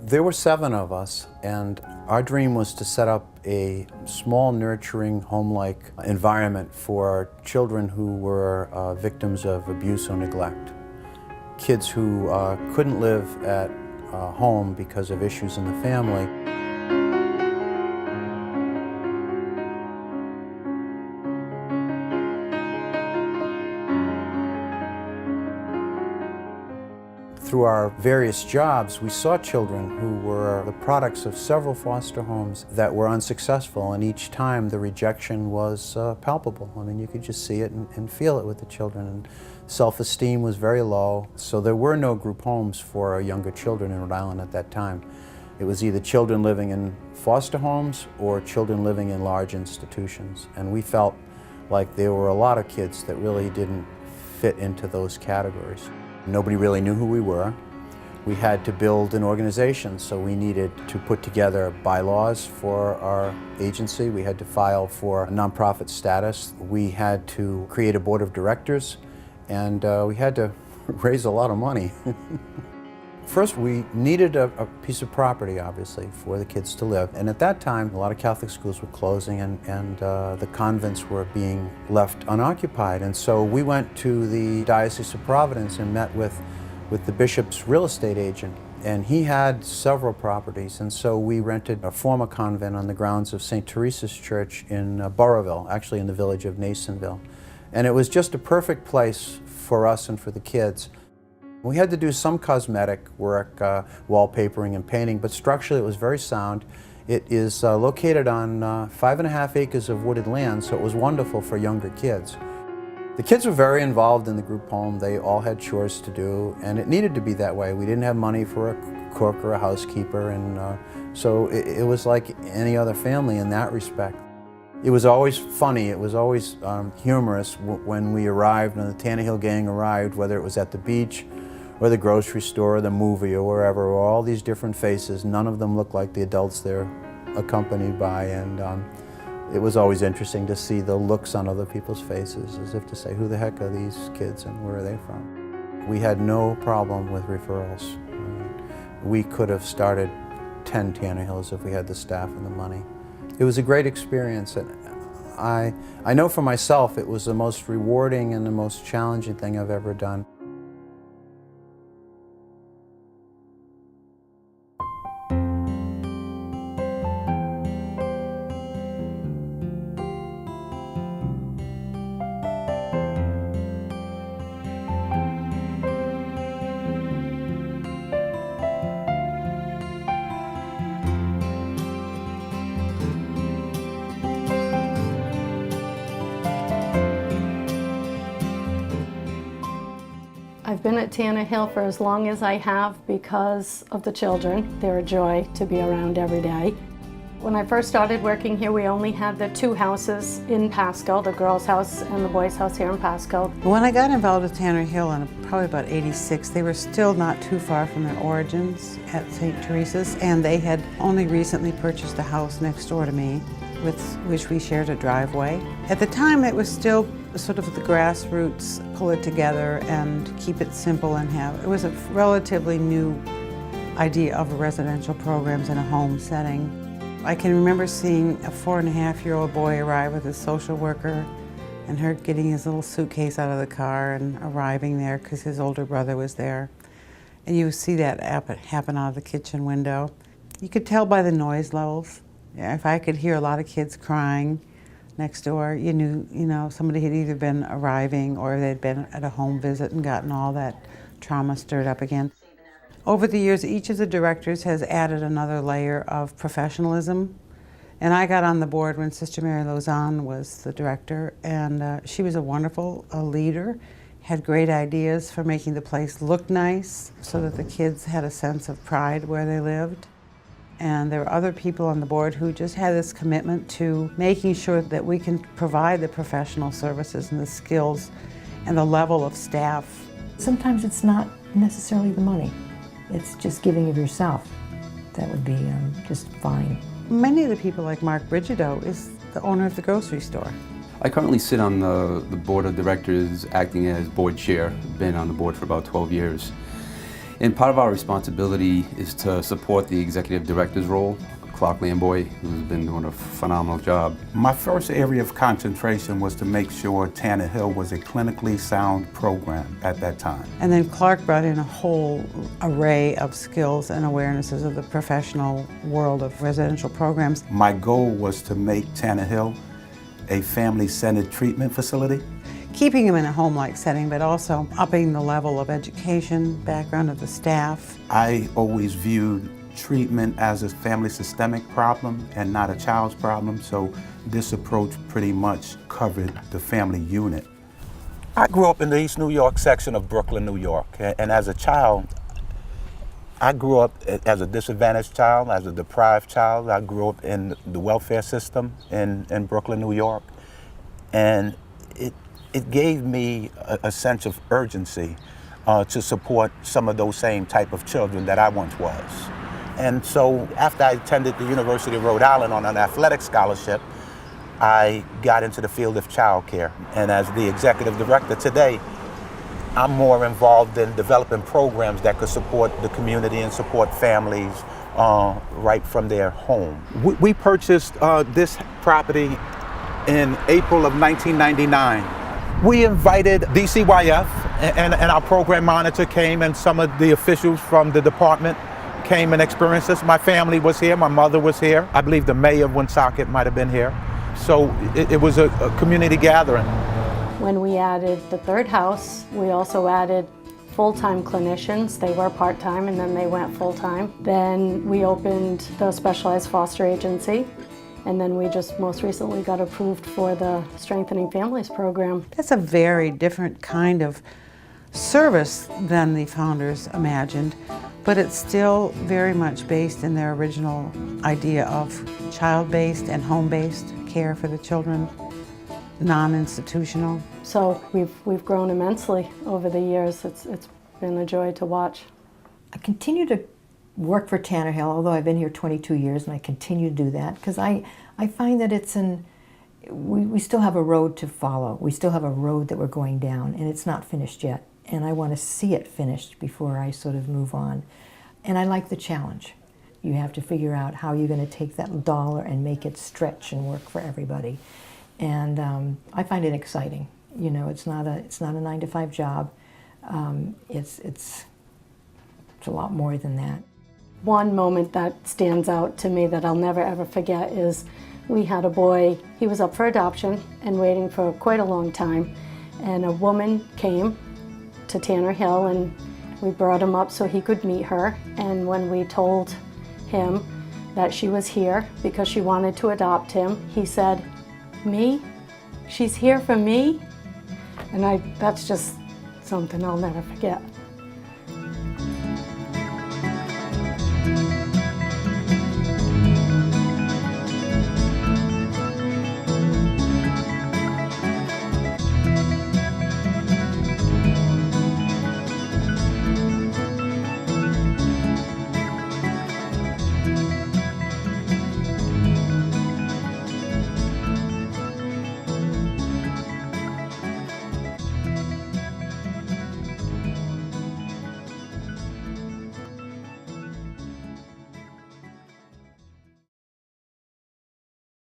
There were 7 of us, and our dream was to set up a small, nurturing, home-like environment for children who were victims of abuse or neglect. Kids who couldn't live at home because of issues in the family. Through our various jobs, we saw children who were the products of several foster homes that were unsuccessful, and each time the rejection was palpable. I mean, you could just see it and feel it with the children, and self-esteem was very low. So there were no group homes for younger children in Rhode Island at that time. It was either children living in foster homes or children living in large institutions, and we felt like there were a lot of kids that really didn't fit into those categories. Nobody really knew who we were. We had to build an organization, so we needed to put together bylaws for our agency. We had to file for nonprofit status. We had to create a board of directors, and we had to raise a lot of money. First, we needed a piece of property, obviously, for the kids to live. And at that time, a lot of Catholic schools were closing, and the convents were being left unoccupied. And so we went to the Diocese of Providence and met with the bishop's real estate agent. And he had several properties, and so we rented a former convent on the grounds of St. Teresa's Church in Burrowville, actually in the village of Nasonville. And it was just a perfect place for us and for the kids. We had to do some cosmetic work, wallpapering and painting, but structurally it was very sound. It is located on 5.5 acres of wooded land, so it was wonderful for younger kids. The kids were very involved in the group home. They all had chores to do, and it needed to be that way. We didn't have money for a cook or a housekeeper, and so it was like any other family in that respect. It was always funny, it was always humorous when we arrived, when the Tannerhill gang arrived, whether it was at the beach or the grocery store or the movie or wherever, all these different faces. None of them looked like the adults they're accompanied by, and it was always interesting to see the looks on other people's faces, as if to say, who the heck are these kids and where are they from? We had no problem with referrals. We could have started 10 Tannerhills if we had the staff and the money. It was a great experience, and I know for myself it was the most rewarding and the most challenging thing I've ever done. I've been at Tannerhill for as long as I have because of the children. They're a joy to be around every day. When I first started working here, we only had the 2 houses in Pasco, the girls' house and the boys' house here in Pasco. When I got involved with Tannerhill in probably about '86, they were still not too far from their origins at St. Teresa's, and they had only recently purchased a house next door to me, with which we shared a driveway. At the time, it was still sort of the grassroots, pull it together and keep it simple and it was a relatively new idea of residential programs in a home setting. I can remember seeing a 4.5-year-old boy arrive with a social worker and her getting his little suitcase out of the car and arriving there because his older brother was there. And you see that happen out of the kitchen window. You could tell by the noise levels. If I could hear a lot of kids crying next door, you knew, somebody had either been arriving or they'd been at a home visit and gotten all that trauma stirred up again. Over the years, each of the directors has added another layer of professionalism. And I got on the board when Sister Mary Lozanne was the director, and she was a wonderful leader, had great ideas for making the place look nice so that the kids had a sense of pride where they lived. And there were other people on the board who just had this commitment to making sure that we can provide the professional services and the skills and the level of staff. Sometimes it's not necessarily the money. It's just giving of yourself. That would be just fine. Many of the people, like Mark Brigido, is the owner of the grocery store. I currently sit on the board of directors acting as board chair. Been on the board for about 12 years. And part of our responsibility is to support the executive director's role, Clark Lamboy, who's been doing a phenomenal job. My first area of concentration was to make sure Tannerhill was a clinically sound program at that time. And then Clark brought in a whole array of skills and awarenesses of the professional world of residential programs. My goal was to make Tannerhill a family-centered treatment facility. Keeping them in a home-like setting, but also upping the level of education, background of the staff. I always viewed treatment as a family systemic problem and not a child's problem, so this approach pretty much covered the family unit. I grew up in the East New York section of Brooklyn, New York, and as a child, I grew up as a disadvantaged child, as a deprived child. I grew up in the welfare system in Brooklyn, New York, and it gave me a sense of urgency to support some of those same type of children that I once was. And so after I attended the University of Rhode Island on an athletic scholarship, I got into the field of childcare. And as the executive director today, I'm more involved in developing programs that could support the community and support families right from their home. We purchased this property in April of 1999. We invited DCYF and our program monitor came, and some of the officials from the department came and experienced this. My family was here, my mother was here. I believe the mayor of Woonsocket might have been here. So it was a community gathering. When we added the third house, we also added full-time clinicians. They were part-time and then they went full-time. Then we opened the specialized foster agency. And then we just most recently got approved for the Strengthening Families program. That's a very different kind of service than the founders imagined, but it's still very much based in their original idea of child-based and home-based care for the children, non-institutional. So we've grown immensely over the years. It's been a joy to watch. I continue to work for Tannerhill, although I've been here 22 years, and I continue to do that because I find that we still have a road to follow. We still have a road that we're going down, and it's not finished yet. And I want to see it finished before I sort of move on. And I like the challenge. You have to figure out how you're going to take that dollar and make it stretch and work for everybody. And I find it exciting. You know, it's not a 9-to-5 job. It's a lot more than that. One moment that stands out to me that I'll never ever forget is we had a boy, he was up for adoption and waiting for quite a long time, and a woman came to Tannerhill and we brought him up so he could meet her. And when we told him that she was here because she wanted to adopt him, he said, "Me? She's here for me?" And that's just something I'll never forget.